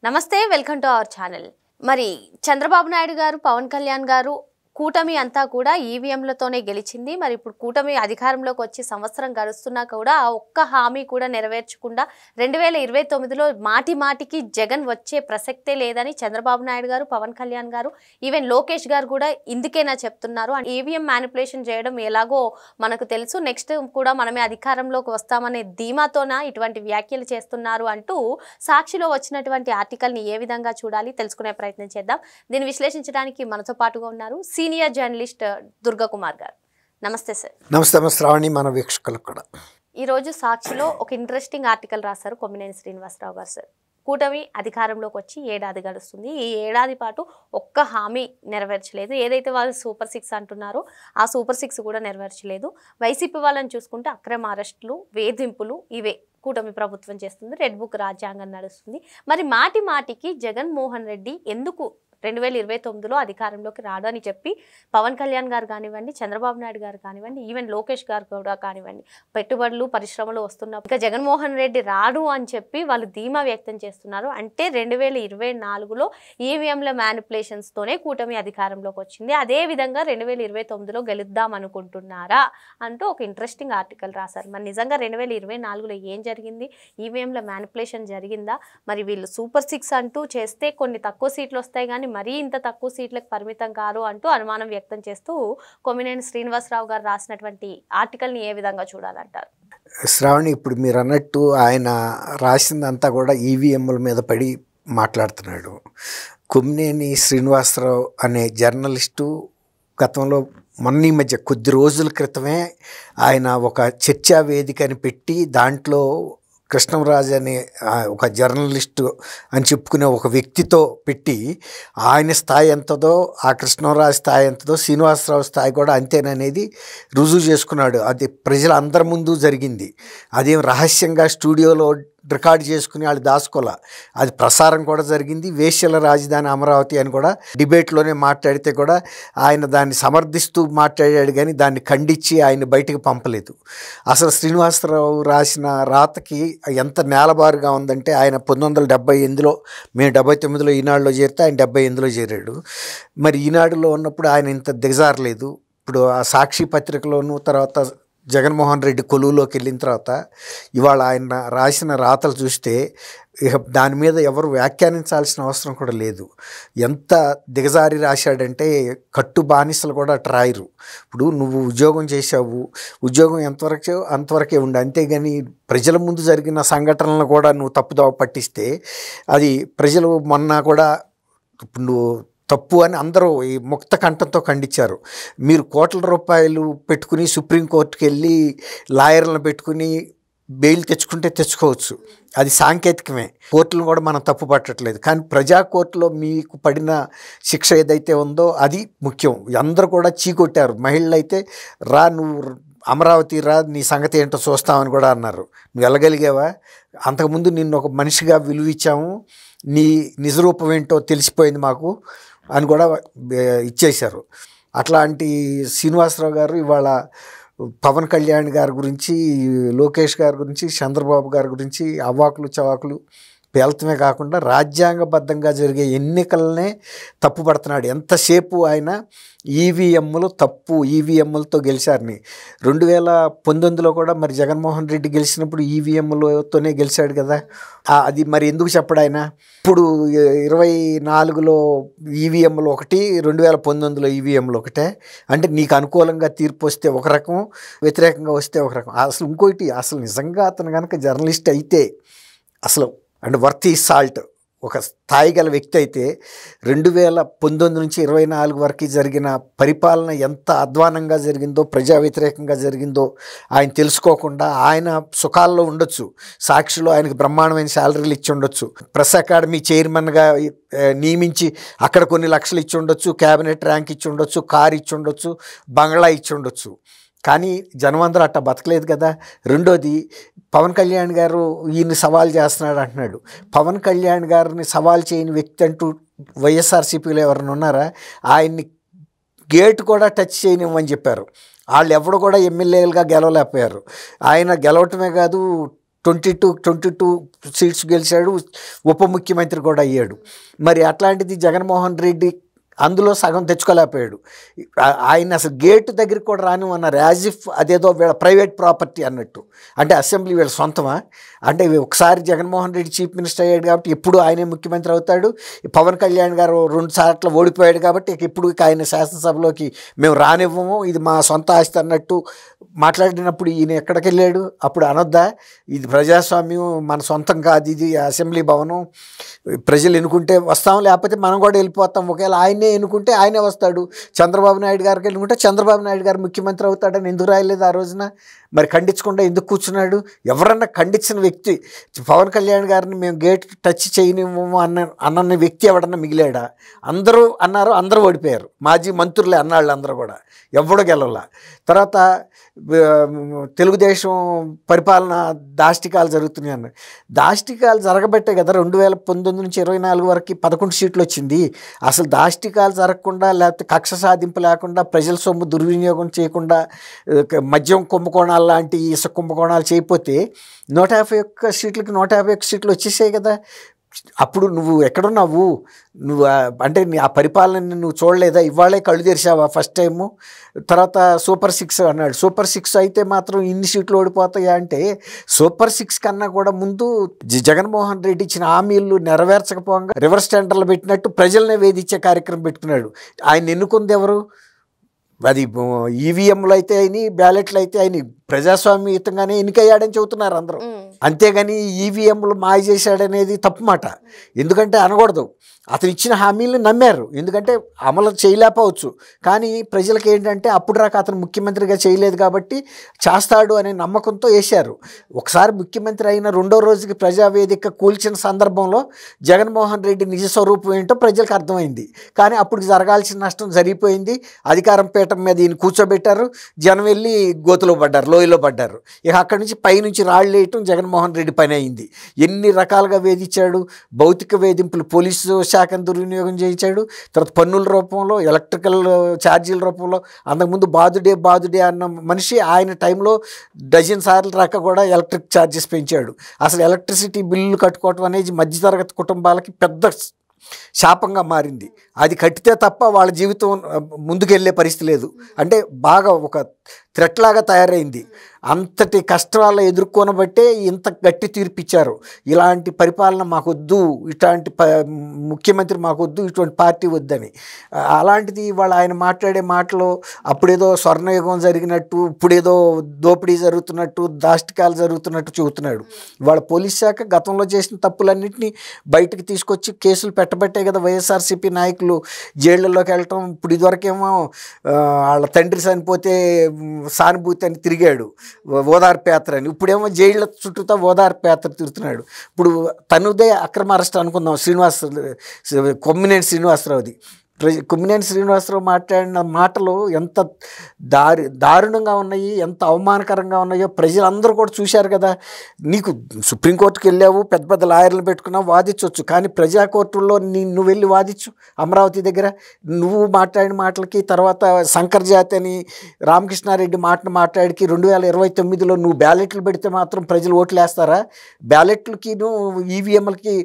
నమస్తే welcome to our channel. మరి చంద్రబాబు నాయుడు గారు, పవన్ కళ్యాణ్ గారు కూటమి అంతా కూడా ఈవీఎంలతోనే గెలిచింది. మరి ఇప్పుడు కూటమి అధికారంలోకి వచ్చి సంవత్సరం గడుస్తున్నా కూడా ఆ ఒక్క హామీ కూడా నెరవేర్చకుండా 2029లో మాటికి జగన్ వచ్చే ప్రసక్తే లేదని చంద్రబాబు నాయుడు గారు, పవన్ కళ్యాణ్ గారు, ఈవెన్ లోకేష్ గారు కూడా ఇందుకేనా చెప్తున్నారు. ఈవీఎం మ్యానిపులేషన్ చేయడం ఎలాగో మనకు తెలుసు, నెక్స్ట్ కూడా మనమే అధికారంలోకి వస్తామనే ధీమాతోన ఇటువంటి వ్యాఖ్యలు చేస్తున్నారు అంటూ సాక్షిలో వచ్చినటువంటి ఆర్టికల్ని ఏ విధంగా చూడాలి తెలుసుకునే ప్రయత్నం చేద్దాం. దీన్ని విశ్లేషించడానికి మనతో పాటుగా ఉన్నారు సీనియర్ జర్నలిస్ట్ దుర్గా కుమార్ గారు. నమస్తే సార్. నమస్తే శ్రావణి, మన వీక్షకులకు కూడా. ఈరోజు సాక్షిలో ఒక ఇంట్రెస్టింగ్ ఆర్టికల్ రాశారు కొమ్మినేని శ్రీనివాసరావు గారు. సార్, కూటమి అధికారంలోకి వచ్చి ఏడాది గడుస్తుంది. ఈ ఏడాది పాటు ఒక్క హామీ నెరవేర్చలేదు. ఏదైతే వాళ్ళు సూపర్ 6 అంటున్నారో ఆ సూపర్ 6 కూడా నెరవేర్చలేదు. వైసీపీ వాళ్ళని చూసుకుంటే అక్రమ అరెస్టులు, వేధింపులు ఇవే కూటమి ప్రభుత్వం చేస్తుంది. రెడ్ బుక్ రాజ్యాంగం నడుస్తుంది. మరి మాటికి జగన్మోహన్ రెడ్డి ఎందుకు 2029లో అధికారంలోకి రాడు అని చెప్పి పవన్ కళ్యాణ్ గారు కానివ్వండి, చంద్రబాబు నాయుడు గారు కానివ్వండి, ఈవెన్ లోకేష్ గారు కూడా కానివ్వండి, పెట్టుబడులు పరిశ్రమలు వస్తున్న ఇక జగన్మోహన్ రెడ్డి రాడు అని చెప్పి వాళ్ళు ధీమా వ్యక్తం చేస్తున్నారు. అంటే 2024లో ఈవీఎంల మ్యానిపులేషన్స్తోనే కూటమి అధికారంలోకి వచ్చింది. అదేవిధంగా 2029లో గెలుద్దాం అనుకుంటున్నారా అంటూ ఒక ఇంట్రెస్టింగ్ ఆర్టికల్ రాశారు. మరి నిజంగా 2024లో ఏం జరిగింది? ఈవీఎంల మ్యానిపులేషన్ జరిగిందా? మరి వీళ్ళు సూపర్ 6 అంటూ చేస్తే కొన్ని తక్కువ సీట్లు వస్తాయి కానీ మరీ ఇంత తక్కువ సీట్లకు పరిమితం కారు అంటూ అనుమానం వ్యక్తం చేస్తూ కొమ్మినేని శ్రీనివాసరావు గారు రాసినటువంటి ఆర్టికల్ని ఏ విధంగా చూడాలంటారు? శ్రావణి, ఇప్పుడు మీరు అన్నట్టు ఆయన రాసిందంతా కూడా ఈవీఎంల మీద పడి మాట్లాడుతున్నాడు. కొమ్మినేని శ్రీనివాసరావు అనే జర్నలిస్టు గతంలో మొన్న ఈ మధ్య కొద్ది రోజుల క్రితమే ఆయన ఒక చర్చా వేదికని పెట్టి దాంట్లో కృష్ణంరాజు అనే ఒక జర్నలిస్టు అని చెప్పుకునే ఒక వ్యక్తితో పెట్టి ఆయన స్థాయి ఎంతదో, ఆ కృష్ణంరాజు స్థాయి ఎంతదో, శ్రీనివాసరావు స్థాయి కూడా అంతేననేది రుజువు చేసుకున్నాడు. అది ప్రజల అందరి ముందు జరిగింది. అదేం రహస్యంగా స్టూడియోలో రికార్డు చేసుకుని వాళ్ళు దాచుకోలే. అది ప్రసారం కూడా జరిగింది. వేశ్యల రాజధాని అమరావతి అని కూడా డిబేట్లోనే మాట్లాడితే కూడా ఆయన దాన్ని సమర్థిస్తూ మాట్లాడాడు కానీ దాన్ని ఖండించి ఆయన బయటకు పంపలేదు. అసలు శ్రీనివాసరావు రాసిన రాతకి ఎంత నేలబారుగా ఉందంటే ఆయన 1978లో, మేము 79లో ఈనాడులో చేరితే ఆయన 78లో చేరాడు. మరి ఈనాడులో ఉన్నప్పుడు ఆయన ఇంత దిగజారలేదు. ఇప్పుడు ఆ సాక్షి పత్రికలోను, తర్వాత జగన్మోహన్ రెడ్డి కొలువులోకి వెళ్ళిన తర్వాత ఇవాళ ఆయన రాసిన రాతలు చూస్తే ఇక దాని మీద ఎవరు వ్యాఖ్యానించాల్సిన అవసరం కూడా లేదు. ఎంత దిగజారి రాశాడంటే కట్టు బానిసలు కూడా రాయరు. ఇప్పుడు నువ్వు ఉద్యోగం చేశావు, ఉద్యోగం ఎంతవరకు అంతవరకే ఉండి, అంతేగాని ప్రజల ముందు జరిగిన సంఘటనలను కూడా నువ్వు తప్పుదోవ పట్టిస్తే అది ప్రజలు మొన్న కూడా ఇప్పుడు నువ్వు తప్పు అని అందరూ ఈ ముక్త కంఠంతో ఖండించారు. మీరు కోట్ల రూపాయలు పెట్టుకుని సుప్రీంకోర్టుకి వెళ్ళి లాయర్లను పెట్టుకుని బెయిల్ తెచ్చుకుంటే తెచ్చుకోవచ్చు, అది సాంకేతికమే. కోర్టులను కూడా మనం తప్పు పట్టట్లేదు. కానీ ప్రజా కోర్టులో మీకు పడిన శిక్ష ఏదైతే ఉందో అది ముఖ్యం. అందరూ కూడా చీకొట్టారు. మహిళలు అయితే రా, నువ్వు అమరావతి రా, నీ సంగతి ఏంటో చూస్తామని కూడా అన్నారు. నువ్వు వెళ్ళగలిగావా? అంతకుముందు నిన్ను ఒక మనిషిగా విలువిచ్చాము, నీ నిజరూపం ఏంటో తెలిసిపోయింది మాకు అని కూడా ఇచ్చేశారు. అట్లాంటి శ్రీనివాసరావు గారు ఇవాళ పవన్ కళ్యాణ్ గారి గురించి, లోకేష్ గారి గురించి, చంద్రబాబు గారి గురించి అవాకులు చవాకులు పేల్తమే కాకుండా రాజ్యాంగబద్ధంగా జరిగే ఎన్నికలనే తప్పుపడుతున్నాడు. ఎంతసేపు ఆయన ఈవీఎంలు తప్పు, ఈవీఎంలతో గెలిచారని. 2019లో కూడా మరి జగన్మోహన్ రెడ్డి గెలిచినప్పుడు ఈవీఎంలతోనే గెలిచాడు కదా. అది మరి ఎందుకు చెప్పడు ఆయన? ఇప్పుడు 24లో ఈవీఎంలు ఒకటి, 2019లో ఈవీఎంలు ఒకటే. అంటే నీకు అనుకూలంగా తీర్పు వస్తే ఒక రకం, వ్యతిరేకంగా వస్తే ఒక రకం. అసలు ఇంకోటి, అసలు నిజంగా అతను కనుక జర్నలిస్ట్ అయితే అసలు అండ్ వర్త్ ఈ సాల్ట్, ఒక స్థాయి గల వ్యక్తి అయితే 2019 నుంచి 24 వరకు జరిగిన పరిపాలన ఎంత అధ్వానంగా జరిగిందో, ప్రజా వ్యతిరేకంగా జరిగిందో ఆయన తెలుసుకోకుండా ఆయన సుఖాల్లో ఉండొచ్చు. సాక్షిలో ఆయనకు బ్రహ్మాండమైన శాలరీలు ఇచ్చి ఉండొచ్చు, ప్రెస్ అకాడమీ చైర్మన్గా నియమించి అక్కడ కొన్ని లక్షలు ఇచ్చి ఉండొచ్చు, క్యాబినెట్ ర్యాంక్ ఇచ్చి ఉండొచ్చు, కారు ఇచ్చి ఉండొచ్చు, బంగ్లా ఇచ్చి ఉండొచ్చు. కానీ జనమందరూ అట్లా బతకలేదు కదా. రెండోది, పవన్ కళ్యాణ్ గారు ఈయన్ని సవాల్ చేస్తున్నాడు అంటున్నాడు. పవన్ కళ్యాణ్ గారిని సవాల్ చేయని వ్యక్తి అంటూ వైఎస్ఆర్సీపీలో ఎవరైనా ఉన్నారా? ఆయన్ని గేట్ కూడా టచ్ చేయనివ్వమని చెప్పారు. వాళ్ళు ఎవరు కూడా ఎమ్మెల్యేలుగా గెలవలేకపోయారు. ఆయన గెలవటమే కాదు, 22 సీట్స్ గెలిచాడు, ఉప ముఖ్యమంత్రి కూడా అయ్యాడు. మరి అట్లాంటిది జగన్మోహన్ రెడ్డి అందులో సగం తెచ్చుకోలేకపోయాడు. ఆయన అసలు గేటు దగ్గరికి కూడా రానివన్నారు, యాజ్ ఇఫ్ అదేదో వీళ్ళ ప్రైవేట్ ప్రాపర్టీ అన్నట్టు. అంటే అసెంబ్లీ వీళ్ళ సొంతమా? అంటే ఒకసారి జగన్మోహన్ రెడ్డి చీఫ్ మినిస్టర్ అయ్యాడు కాబట్టి ఎప్పుడు ఆయనే ముఖ్యమంత్రి అవుతాడు. పవన్ కళ్యాణ్ గారు 2 సార్లు ఓడిపోయాడు కాబట్టి ఎప్పుడు ఆయన శాసనసభలోకి మేము రానివ్వము, ఇది మా సొంత ఆస్తి అన్నట్టు మాట్లాడినప్పుడు ఈయన ఎక్కడికి వెళ్ళాడు? అప్పుడు అనొద్దా ఇది ప్రజాస్వామ్యం, మన సొంతం కాదు, ఇది అసెంబ్లీ భవనం, ప్రజలు ఎన్నుకుంటే వస్తాం, లేకపోతే మనం కూడా వెళ్ళిపోతాం, ఒకవేళ ఆయనే ఎన్నుకుంటే ఆయనే వస్తాడు, చంద్రబాబు నాయుడు గారికి ఎన్నుకుంటే చంద్రబాబు నాయుడు గారు ముఖ్యమంత్రి అవుతాడని ఎందుకు రాయలేదు ఆ రోజున? మరి ఖండించకుండా ఎందుకు కూర్చున్నాడు? ఎవరన్నా ఖండించిన వ్యక్తి, పవన్ కళ్యాణ్ గారిని మేము గేట్ టచ్ చేయనివ్వము అన్న వ్యక్తి ఎవడన్నా మిగిలాడా? అందరూ అన్నారు, అందరూ ఓడిపోయారు. మాజీ మంత్రులే అన్నాళ్ళు అందరూ కూడా, ఎవడు గెలవలా. తర్వాత తెలుగుదేశం పరిపాలన దాష్టికాలు జరుగుతున్నాయి అన్నారు. దాష్టికాలు జరగబట్టే కదా 2019 నుంచి 24 వరకు 11 సీట్లు వచ్చింది. అసలు దాష్టికాలు జరగకుండా, లేకపోతే కక్ష సాధింపు లేకుండా, ప్రజల సొమ్ము దుర్వినియోగం చేయకుండా, మద్యం కుంభకోణాలు లాంటి ఇసుక కుంభకోణాలు చేయకపోతే 151 సీట్లకి 151 సీట్లు వచ్చేసాయి కదా. అప్పుడు నువ్వు ఎక్కడున్నావు? నువ్వు అంటే ఆ పరిపాలనని నువ్వు చూడలేదా? ఇవాళే కళ్ళు తెరిచావా ఫస్ట్ టైము? తర్వాత సూపర్ 6 అన్నాడు. సూపర్ 6 అయితే మాత్రం ఇన్ని సీట్లు ఓడిపోతాయా అంటే, సూపర్ 6 కన్నా కూడా ముందు జగన్మోహన్ రెడ్డి ఇచ్చిన హామీలు నెరవేర్చకపోగా రివర్స్ టెండర్లు పెట్టినట్టు ప్రజలనే వేధించే కార్యక్రమం పెట్టుకున్నాడు. ఆయన ఎన్నుకుంది ఎవరు? అది ఈవీఎంలు అయితే అయినాయి, బ్యాలెట్లు అయితే అయినాయి, ప్రజాస్వామ్యయుతంగానే ఎన్నికయ్యాడని చెబుతున్నారు అందరూ. అంతేగాని ఈవీఎంలు మాయ చేశాడనేది తప్పు మాట. ఎందుకంటే అనకూడదు. అతను ఇచ్చిన హామీలను నమ్మారు, ఎందుకంటే అమలు చేయలేకపోవచ్చు. కానీ ప్రజలకు ఏంటంటే అప్పుడు రాక అతను ముఖ్యమంత్రిగా చేయలేదు కాబట్టి చేస్తాడు అనే నమ్మకంతో వేశారు. ఒకసారి ముఖ్యమంత్రి అయిన 2వ రోజుకి ప్రజావేదిక కూల్చిన సందర్భంలో జగన్మోహన్ రెడ్డి నిజ స్వరూపం ఏంటో ప్రజలకు అర్థమైంది. కానీ అప్పుడు జరగాల్సిన నష్టం జరిగిపోయింది. అధికారం పీఠం మీద ఈయన కూర్చోబెట్టారు, జనం వెళ్ళి గోతులో పడ్డారు, లోయలో పడ్డారు. ఇక అక్కడి నుంచి పైనుంచి రాళ్ళు వేయటం జగన్మోహన్ రెడ్డి పని అయింది. ఎన్ని రకాలుగా వేధించాడు. భౌతిక వేధింపులు, పోలీసు శాఖను దుర్వినియోగం చేయించాడు. తర్వాత పన్నుల రూపంలో, ఎలక్ట్రికల్ ఛార్జీల రూపంలో. అంతకుముందు బాదుడే అన్న మనిషి ఆయన టైంలో డజన్ సార్లు రాక కూడా ఎలక్ట్రిక్ ఛార్జెస్ పెంచాడు. అసలు ఎలక్ట్రిసిటీ బిల్లులు కట్టుకోవటం అనేది మధ్యతరగతి కుటుంబాలకి పెద్ద శాపంగా మారింది. అది కట్టితే తప్ప వాళ్ళ జీవితం ముందుకెళ్ళే పరిస్థితి లేదు. అంటే బాగా ఒక థ్రెట్ లాగా తయారైంది. అంతటి కష్టాలు ఎదుర్కొనబట్టే ఇంత గట్టి తీర్పిచ్చారు. ఇలాంటి పరిపాలన మాకొద్దు, ఇట్లాంటి ముఖ్యమంత్రి మాకొద్దు, ఇటువంటి పార్టీ వద్దని. అలాంటిది ఇవాళ ఆయన మాట్లాడే మాటలు అప్పుడేదో స్వర్ణయుగం జరిగినట్టు, ఇప్పుడేదో దోపిడీ జరుగుతున్నట్టు, దాష్టికాలు జరుగుతున్నట్టు చెబుతున్నాడు. ఇవాళ పోలీస్ శాఖ గతంలో చేసిన తప్పులన్నింటినీ బయటకు తీసుకొచ్చి కేసులు పెట్టబట్టే కదా వైఎస్ఆర్సీపీ నాయకులు జైళ్లలోకి వెళ్ళటం. ఇప్పుడు ఇదివరకేమో వాళ్ళ తండ్రి చనిపోతే సానుభూతి అని తిరిగాడు, ఓదార్పు యాత్ర అని. ఇప్పుడేమో జైళ్ళ చుట్టూతో ఓదార్పు యాత్ర తిరుగుతున్నాడు. ఇప్పుడు తనుదే అక్రమ అరెస్ట్ అనుకుందాం, కొమ్మినేని శ్రీనివాసరావుది. కొమ్మినేని శ్రీనివాసరావు మాట్లాడిన మాటలు ఎంత దారుణంగా ఉన్నాయి, ఎంత అవమానకరంగా ఉన్నాయో ప్రజలందరూ కూడా చూశారు కదా. నీకు సుప్రీంకోర్టుకి వెళ్ళావు, పెద్ద పెద్ద లాయర్లు పెట్టుకున్నావు, వాదించవచ్చు. కానీ ప్రజా కోర్టుల్లో నువ్వు వెళ్ళి వాదించు. అమరావతి దగ్గర నువ్వు మాట్లాడిన మాటలకి, తర్వాత శంకర్ జాతి అని రామకృష్ణారెడ్డి మాట్లాడికి 2029లో నువ్వు బ్యాలెట్లు పెడితే మాత్రం ప్రజలు ఓట్లు వేస్తారా? బ్యాలెట్లకి ఈవీఎంలకి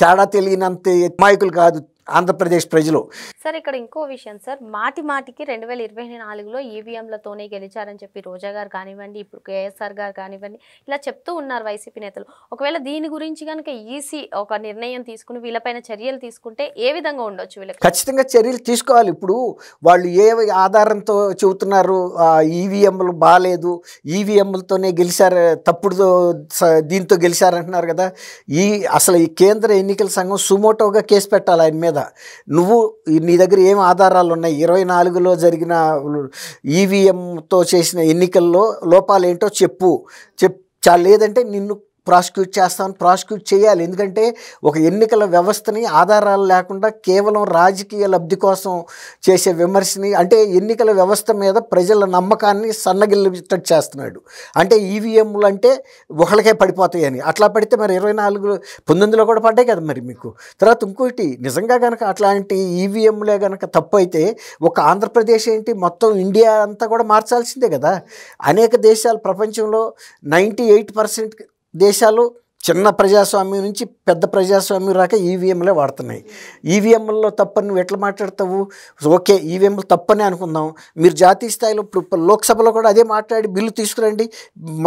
తేడా తెలియనంత అమాయకులు కాదు ఆంధ్రప్రదేశ్ ప్రజలు. సార్ ఇక్కడ ఇంకో విషయం సార్, మాటికి 2024లో ఈవీఎంలతోనే గెలిచారని చెప్పి రోజా గారు కానివ్వండి, ఇప్పుడు కేఎస్ఆర్ గారు కానివ్వండి, ఇలా చెప్తూ ఉన్నారు వైసీపీ నేతలు. ఒకవేళ దీని గురించి కనుక ఈసీ ఒక నిర్ణయం తీసుకుని వీళ్ళపైన చర్యలు తీసుకుంటే ఏ విధంగా ఉండొచ్చు? వీళ్ళకి ఖచ్చితంగా చర్యలు తీసుకోవాలి. ఇప్పుడు వాళ్ళు ఏ ఆధారంతో చెబుతున్నారు ఈవీఎంలు బాగాలేదు, ఈవీఎంలతోనే గెలిచారు, తప్పుడు దీంతో గెలిచారంటున్నారు కదా. అసలు ఈ కేంద్ర ఎన్నికల సంఘం సుమోటోగా కేసు పెట్టాలి ఆయన మీద. నువ్వు నీ దగ్గర ఏం ఆధారాలు ఉన్నాయి? 24లో జరిగిన ఈవీఎంతో చేసిన ఎన్నికల్లో లోపాలు ఏంటో చెప్పు. లేదంటే నిన్ను ప్రాసిక్యూట్ చేస్తామని ప్రాసిక్యూట్ చేయాలి. ఎందుకంటే ఒక ఎన్నికల వ్యవస్థని ఆధారాలు లేకుండా కేవలం రాజకీయ లబ్ధి కోసం చేసే విమర్శని, అంటే ఎన్నికల వ్యవస్థ మీద ప్రజల నమ్మకాన్ని సన్నగిల్లిటట్టు చేస్తున్నాడు. అంటే ఈవీఎంలు అంటే ఒకళ్ళకే పడిపోతాయని. అట్లా పడితే మరి 19లో కూడా పడ్డాయి కదా మరి మీకు. తర్వాత ఇంకోటి, నిజంగా కనుక అట్లాంటి ఈవీఎంలే కనుక తప్పు అయితే ఒక ఆంధ్రప్రదేశ్ ఏంటి, మొత్తం ఇండియా అంతా కూడా మార్చాల్సిందే కదా. అనేక దేశాలు ప్రపంచంలో 98% దేశాలు చిన్న ప్రజాస్వామ్యం నుంచి పెద్ద ప్రజాస్వామ్యం రాక ఈవీఎంలే వాడుతున్నాయి. ఈవీఎంలలో తప్పని నువ్వు ఎట్లా మాట్లాడతావు? ఓకే, ఈవీఎంలు తప్పని అనుకుందాం. మీరు జాతీయ స్థాయిలో ఇప్పుడు లోక్సభలో కూడా అదే మాట్లాడి బిల్లు తీసుకురండి,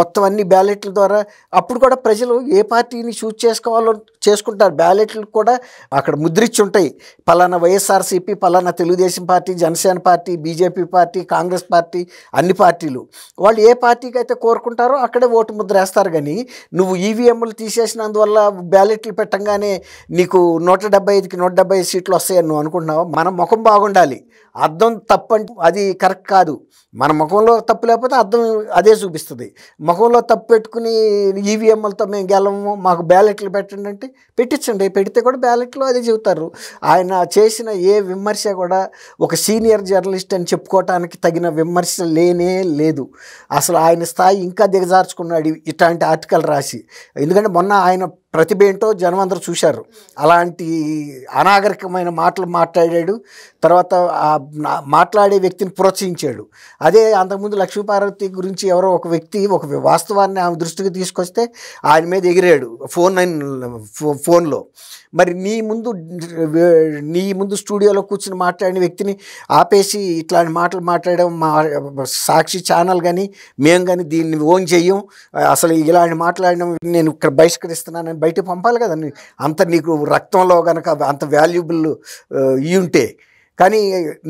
మొత్తం అన్ని బ్యాలెట్ల ద్వారా. అప్పుడు కూడా ప్రజలు ఏ పార్టీని చూజ్ చేసుకోవాలో చేసుకుంటారు. బ్యాలెట్లు కూడా అక్కడ ముద్రించి ఉంటాయి. పలానా వైఎస్ఆర్సీపీ, పలానా Telugu Desam party, Janasena party, BJP party, Congress party, అన్ని పార్టీలు వాళ్ళు ఏ పార్టీకి అయితే కోరుకుంటారో అక్కడే ఓటు ముద్ర వేస్తారు. కానీ నువ్వు ఈవీఎంలు తీసేసినందువల్ల బ్యాలెట్లు పెట్టంగానే నీకు 175కి 175 సీట్లు వస్తాయని నువ్వు అనుకుంటున్నావు? మన ముఖం బాగుండాలి. అర్థం తప్పంటే అది కరెక్ట్ కాదు. మన ముఖంలో తప్పు లేకపోతే అర్థం అదే చూపిస్తుంది. ముఖంలో తప్పు పెట్టుకుని ఈవీఎంలతో మేము గెలము, మాకు బ్యాలెట్లు పెట్టండి అంటే పెట్టించండి. పెడితే కూడా బ్యాలెట్లో అదే చెబుతారు. ఆయన చేసిన ఏ విమర్శ కూడా ఒక సీనియర్ జర్నలిస్ట్ అని చెప్పుకోవటానికి తగిన విమర్శ లేనే లేదు. అసలు ఆయన స్థాయి ఇంకా దిగజార్చుకున్నాడు ఇట్లాంటి ఆర్టికల్ రాసి. ఎందుకంటే మొన్న ఆయన ప్రతిభ ఏంటో జనం అందరూ చూశారు. అలాంటి అనాగరికమైన మాటలు మాట్లాడాడు. తర్వాత మాట్లాడే వ్యక్తిని ప్రోత్సహించాడు. అదే అంతకుముందు లక్ష్మీపార్వతి గురించి ఎవరో ఒక వ్యక్తి ఒక వాస్తవాన్ని ఆమె దృష్టికి తీసుకొస్తే ఆయన మీద ఎగిరాడు ఫోన్లో. మరి నీ ముందు స్టూడియోలో కూర్చుని మాట్లాడిన వ్యక్తిని ఆపేసి ఇట్లాంటి మాటలు మాట్లాడడం మా సాక్షి ఛానల్ కానీ మేము కానీ దీన్ని ఓన్ చెయ్యం, అసలు ఇలాంటి మాట్లాడడం నేను ఇక్కడ బహిష్కరిస్తున్నానని బయటకు పంపాలి కదా. అంత నీకు రక్తంలో కనుక అంత వాల్యుబుల్ ఇవి ఉంటే. కానీ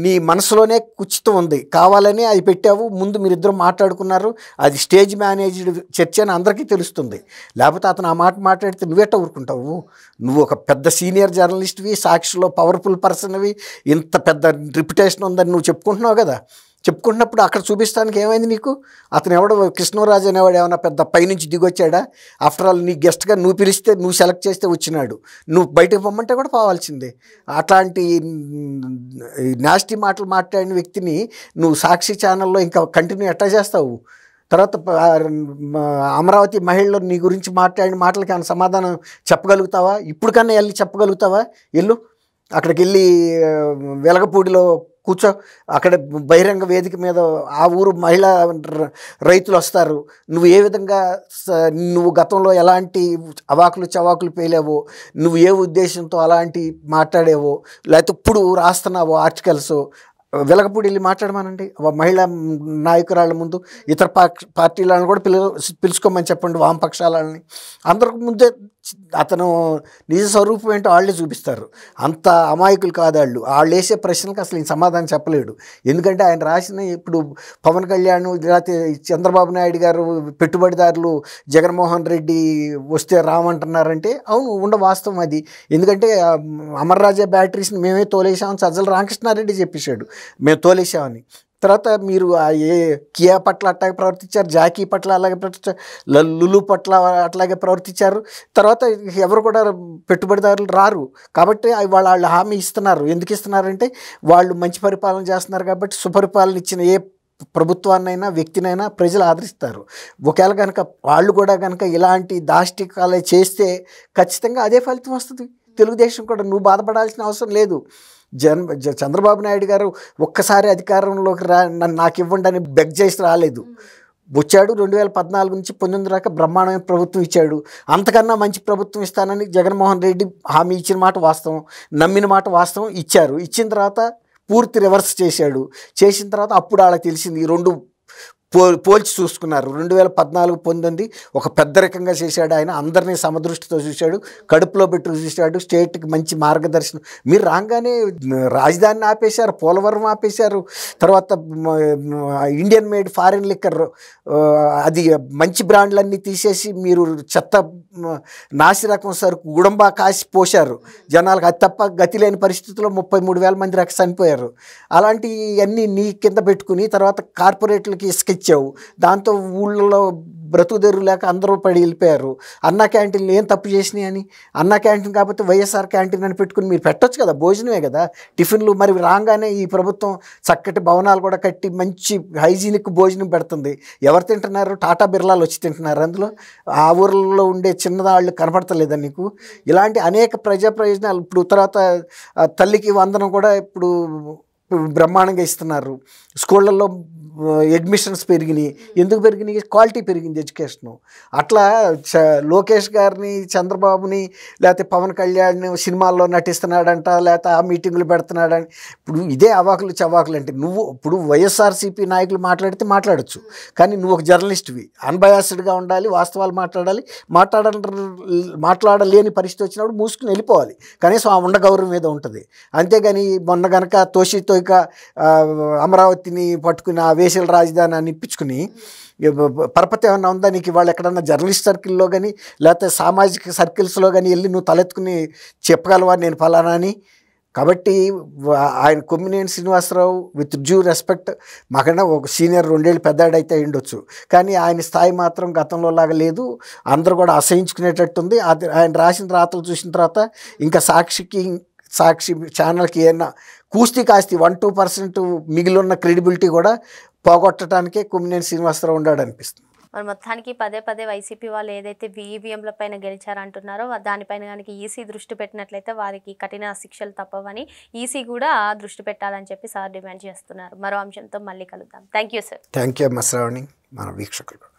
నీ మనసులోనే కుచితం ఉంది, కావాలని అది పెట్టావు. ముందు మీరిద్దరు మాట్లాడుకున్నారు, అది స్టేజ్ మేనేజ్డ్ చర్చ అని అందరికీ తెలుస్తుంది. లేకపోతే అతను ఆ మాట మాట్లాడితే నువ్వెట్ట ఊరుకుంటావు? నువ్వు ఒక పెద్ద సీనియర్ జర్నలిస్ట్వి, సాక్షిలో పవర్ఫుల్ పర్సన్వి, ఇంత పెద్ద రిప్యుటేషన్ ఉందని నువ్వు చెప్పుకుంటున్నావు కదా. చెప్పుకుంటున్నప్పుడు అక్కడ చూపించడానికి ఏమైంది నీకు? అతను ఎవడో కృష్ణరాజు అనేవాడు ఏమన్నా పెద్ద పైనుంచి దిగొచ్చాడా? ఆఫ్టర్ ఆల్ నీ గెస్ట్గా నువ్వు పిలిస్తే, నువ్వు సెలెక్ట్ చేస్తే వచ్చినాడు. నువ్వు బయటకు పొమ్మంటే కూడా పోవాల్సిందే. అట్లాంటి నాస్టీ మాటలు మాట్లాడిన వ్యక్తిని నువ్వు సాక్షి ఛానల్లో ఇంకా కంటిన్యూ ఎట్లా చేస్తావు? తర్వాత అమరావతి మహిళలు నీ గురించి మాట్లాడిన మాటలకి ఏమైనా సమాధానం చెప్పగలుగుతావా? ఇప్పుడు కన్నా వెళ్ళి చెప్పగలుగుతావా? వెళ్ళు, అక్కడికి వెళ్ళి వెలగపూడిలో కూర్చో. అక్కడ బహిరంగ వేదిక మీద ఆ ఊరు మహిళా రైతులు వస్తారు. నువ్వు ఏ విధంగా నువ్వు గతంలో ఎలాంటి అవాకులు చవాకులు పేలేవో, నువ్వు ఏ ఉద్దేశంతో అలాంటి మాట్లాడేవో, లేకపోతే ఇప్పుడు రాస్తున్నావో ఆర్టికల్స్, వెలగపూడి వెళ్ళి మాట్లాడమనండి. మహిళా నాయకురాళ్ళ ముందు ఇతర పార్టీలను కూడా పిలుచుకోమని చెప్పండి, వామపక్షాలని. అందరికి ముందే అతను నిజ స్వరూపం ఏంటో వాళ్ళే చూపిస్తారు. అంత అమాయకులు కాదు వాళ్ళు. వాళ్ళు వేసే ప్రశ్నలకు అసలు ఈయన సమాధానం చెప్పలేడు. ఎందుకంటే ఆయన రాసిన ఇప్పుడు పవన్ కళ్యాణ్, లేకపోతే చంద్రబాబు నాయుడు గారు పెట్టుబడిదారులు జగన్మోహన్ రెడ్డి వస్తే రామంటున్నారంటే అవును, వాస్తవం అది. ఎందుకంటే అమర్రాజా బ్యాటరీస్ని మేమే తోలేసామని సజ్జల రామకృష్ణారెడ్డి చెప్పేశాడు, మేము తోలేసామని. తర్వాత మీరు ఏ కియా పట్ల అట్లాగే ప్రవర్తించారు, జాకీ పట్ల అలాగే ప్రవర్తించారు, లులు పట్ల అట్లాగే ప్రవర్తించారు. తర్వాత ఎవరు కూడా పెట్టుబడిదారులు రారు కాబట్టి వాళ్ళు హామీ ఇస్తున్నారు. ఎందుకు ఇస్తున్నారంటే వాళ్ళు మంచి పరిపాలన చేస్తున్నారు కాబట్టి. సుపరిపాలన ఇచ్చిన ఏ ప్రభుత్వాన్నైనా వ్యక్తినైనా ప్రజలు ఆదరిస్తారు. ఒకవేళ కనుక వాళ్ళు కూడా కనుక ఇలాంటి దాష్టికాలే చేస్తే ఖచ్చితంగా అదే ఫలితం వస్తుంది. తెలుగుదేశం కూడా నువ్వు బాధపడాల్సిన అవసరం లేదు. చంద్రబాబు నాయుడు గారు ఒక్కసారి అధికారంలోకి నాకు ఇవ్వండి అని బెగ్ చేసి రాలేదు. వచ్చాడు 2014 నుంచి 19 దాకా బ్రహ్మాండమైన ప్రభుత్వం ఇచ్చాడు. అంతకన్నా మంచి ప్రభుత్వం ఇస్తానని జగన్మోహన్ రెడ్డి హామీ ఇచ్చిన మాట వాస్తవం, నమ్మిన మాట వాస్తవం. ఇచ్చిన తర్వాత పూర్తి రివర్స్ చేశాడు. చేసిన తర్వాత అప్పుడు వాళ్ళకి తెలిసింది. ఈ రెండు పోల్చి చూసుకున్నారు. 2014-19 ఒక పెద్దరికంగా చేశాడు ఆయన. అందరినీ సమదృష్టితో చూశాడు, కడుపులో పెట్టి చూశాడు. స్టేట్కి మంచి మార్గదర్శనం. మీరు రాగానే రాజధానిని ఆపేశారు, పోలవరం ఆపేశారు. తర్వాత ఇండియన్ మేడ్ ఫారిన్ లిక్కర్ అది మంచి బ్రాండ్లన్నీ తీసేసి మీరు చెత్త నాసిరకం సరుకు గుడంబా కాసి పోశారు జనాలకు. అది తప్ప గతి లేని పరిస్థితుల్లో 33,000 మంది రక చనిపోయారు. అలాంటివన్నీ నీ కింద పెట్టుకుని తర్వాత కార్పొరేట్లకి ఇసుక ఇచ్చావు. దాంతో ఊళ్ళలో బ్రతుకుదెరువు లేక అందరూ పడి వెళ్ళిపోయారు. అన్నా క్యాంటీన్లు ఏం తప్పు చేసినాయి అని, అన్నా క్యాంటీన్ కాకపోతే వైఎస్ఆర్ క్యాంటీన్ అని పెట్టుకుని మీరు పెట్టొచ్చు కదా, భోజనమే కదా, టిఫిన్లు. మరి రాగానే ఈ ప్రభుత్వం చక్కటి భవనాలు కూడా కట్టి మంచి హైజీనిక్ భోజనం పెడుతుంది. ఎవరు తింటున్నారు? టాటా బిర్లాలు వచ్చి తింటున్నారు. అందులో ఆ ఊర్లలో ఉండే చిన్నదాళ్ళు కనపడతలేదా నీకు? ఇలాంటి అనేక ప్రజా ప్రయోజనాలు. ఇప్పుడు తర్వాత తల్లికి వందనం కూడా ఇప్పుడు బ్రహ్మాండంగా ఇస్తున్నారు. స్కూళ్ళల్లో అడ్మిషన్స్ పెరిగినాయి. ఎందుకు పెరిగినాయి? క్వాలిటీ పెరిగింది ఎడ్యుకేషను. అట్లా లోకేష్ గారిని, చంద్రబాబుని, లేకపోతే పవన్ కళ్యాణ్ సినిమాల్లో నటిస్తున్నాడంట, లేకపోతే ఆ మీటింగులు పెడుతున్నాడని. ఇప్పుడు ఇదే అవాకులు చవాకులు అంటే, నువ్వు ఇప్పుడు వైఎస్ఆర్సీపీ నాయకులు మాట్లాడితే మాట్లాడచ్చు, కానీ నువ్వు ఒక జర్నలిస్ట్వి, అన్బయాస్డ్గా ఉండాలి, వాస్తవాలు మాట్లాడాలి. మాట్లాడలేని పరిస్థితి వచ్చినప్పుడు మూసుకుని వెళ్ళిపోవాలి. కనీసం ఆ ఉండ గౌరవం మీద ఉంటుంది. అంతేగాని మొన్న గనక తోక అమరావతిని పట్టుకుని ఆ వేసల రాజధాని అని ఇప్పించుకుని పరపతి ఏమన్నా ఉందా నీకు? ఇవాళ ఎక్కడన్నా జర్నలిస్ట్ సర్కిల్లో కానీ లేకపోతే సామాజిక సర్కిల్స్లో కానీ వెళ్ళి నువ్వు తలెత్తుకుని చెప్పగలవా నేను ఫలానా అని? కాబట్టి ఆయన Kommineni Srinivasarao with due respect మాకన్నా ఒక సీనియర్ 2 ఏళ్ళు పెద్దాడైతే అయ్యుండొచ్చు, కానీ ఆయన స్థాయి మాత్రం గతంలో లాగా లేదు. అందరూ కూడా అసహించుకునేటట్టుంది. అది ఆయన రాసిన రాతలు చూసిన తర్వాత ఇంకా సాక్షి ఛానల్కి ఏమన్నా కాస్తి 1-2% మిగిలిన్న క్రెడిబిలిటీ కూడా పోగొట్టడానికే కొమ్మినేని శ్రీనివాసరావు ఉన్నాడు అనిపిస్తుంది. మరి మొత్తానికి పదే వైసీపీ వాళ్ళు ఏదైతే ఈవీఎంల పైన గెలిచారంటున్నారో దానిపైన కనుక ఈసీ దృష్టి పెట్టినట్లయితే వారికి కఠిన శిక్షలు తప్పవని ఈసీ కూడా దృష్టి పెట్టాలని చెప్పి సార్ డిమాండ్ చేస్తున్నారు. మరో అంశంతో మళ్ళీ కలుద్దాం. Thank you sir. Thank you Sravani, మన వీక్షకులు.